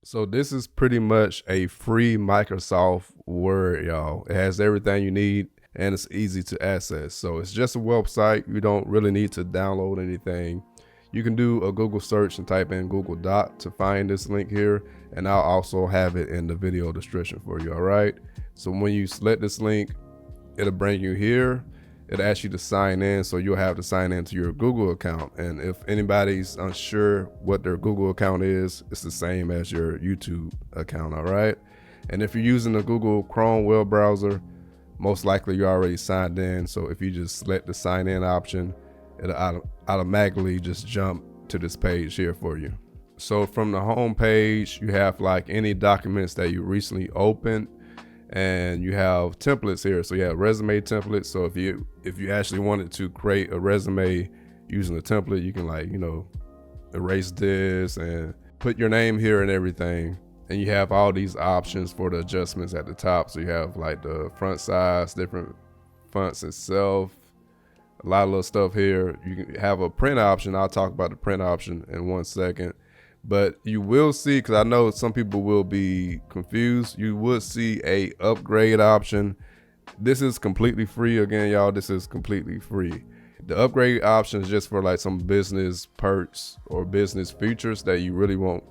So this is pretty much a free Microsoft Word, y'all. It has everything you need and it's easy to access. So it's just a website. You don't really need to download anything. You can do a Google search and type in Google Doc to find this link here, and I'll also have it in the video description for you, all right? So when you select this link, it'll bring you here. It'll ask you to sign in, so you'll have to sign into your Google account. And if anybody's unsure what their Google account is, it's the same as your YouTube account, all right? And if you're using the Google Chrome web browser, most likely you're already signed in. So if you just select the sign in option, it'll automatically just jump to this page here for you. So from the home page, you have like any documents that you recently opened, and you have templates here. So you have resume templates. So if you actually wanted to create a resume using a template, you can, like, you know, erase this and put your name here and everything. And you have all these options for the adjustments at the top. So you have like the font size, different fonts itself, a lot of little stuff here. You can have a print option. I'll talk about the print option in 1 second. But you will see, because I know some people will be confused, you would see a upgrade option. This is completely free. Again, y'all, this is completely free. The upgrade option is just for like some business perks or business features that you really won't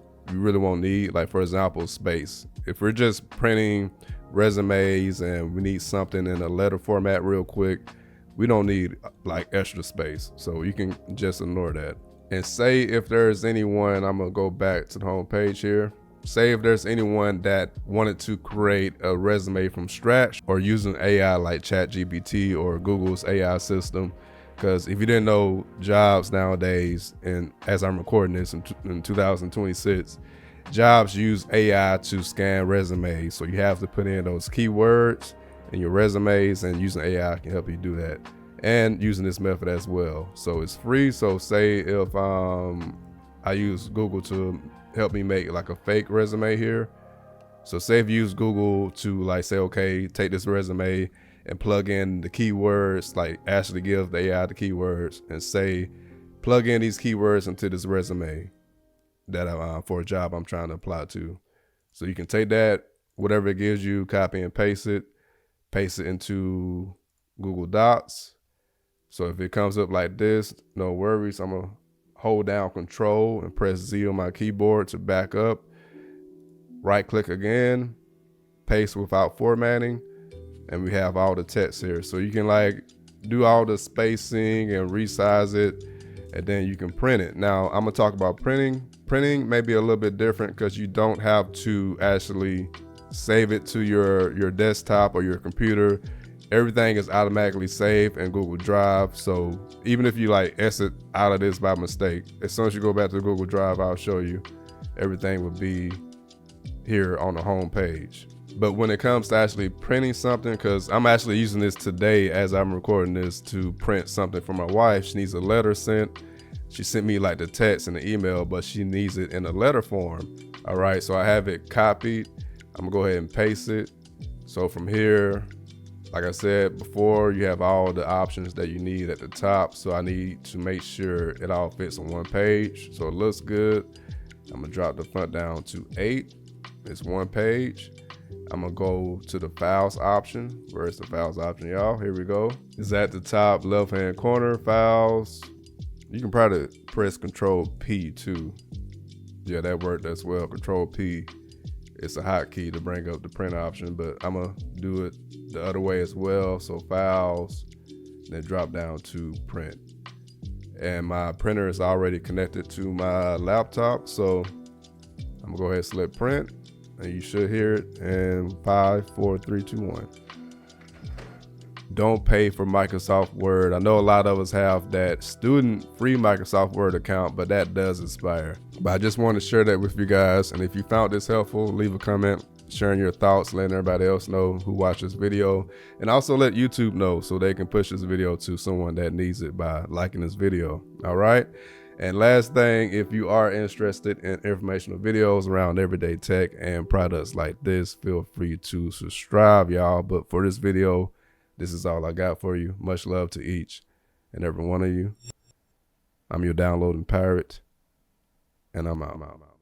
need. Like, for example, space. If we're just printing resumes and we need something in a letter format real quick, we don't need like extra space. So you can just ignore that. And say if there's anyone, I'm gonna go back to the home page here. Say if there's anyone that wanted to create a resume from scratch or using AI like ChatGPT or Google's AI system. Because if you didn't know, jobs nowadays, and as I'm recording this in 2026, jobs use AI to scan resumes. So you have to put in those keywords in your resumes, and using AI can help you do that. And using this method as well. So it's free. So say if I use Google to help me make like a fake resume here. So say if you use Google to like say, okay, take this resume and plug in the keywords, like actually give the AI the keywords and say, plug in these keywords into this resume that for a job I'm trying to apply to. So you can take that, whatever it gives you, copy and paste it into Google Docs. So if it comes up like this, no worries. I'm gonna hold down Control and press Z on my keyboard to back up. Right click again, paste without formatting, and we have all the text here. So you can like do all the spacing and resize it, and then you can print it. Now I'm gonna talk about printing. Printing may be a little bit different because you don't have to actually save it to your desktop or your computer. Everything is automatically saved in Google Drive. So even if you like exit out of this by mistake, as soon as you go back to Google Drive, I'll show you everything will be here on the home page. But when it comes to actually printing something, because I'm actually using this today as I'm recording this to print something for my wife. She needs a letter sent. She sent me like the text and the email, but she needs it in a letter form. All right, so I have it copied. I'm gonna go ahead and paste it. So from here, like I said before, you have all the options that you need at the top. So I need to make sure it all fits on one page. So it looks good. I'm gonna drop the font down to 8. It's one page. I'm gonna go to the files option. Where's the files option, y'all? Here we go. It's at the top left-hand corner, files. You can probably press Control P too. Yeah, that worked as well. Control P. It's a hotkey to bring up the print option, but I'm gonna do it the other way as well. So files, then drop down to print. And my printer is already connected to my laptop. So I'm gonna go ahead and select print, and you should hear it in 5, 4, 3, 2, 1. Don't pay for Microsoft Word. I know a lot of us have that student free Microsoft Word account, but that does expire. But I just want to share that with you guys. And if you found this helpful, leave a comment sharing your thoughts, letting everybody else know who watched this video. And also let YouTube know so they can push this video to someone that needs it by liking this video. All right. And last thing, if you are interested in informational videos around everyday tech and products like this, feel free to subscribe, y'all. But for this video, this is all I got for you. Much love to each and every one of you. I'm your downloading pirate, and I'm out.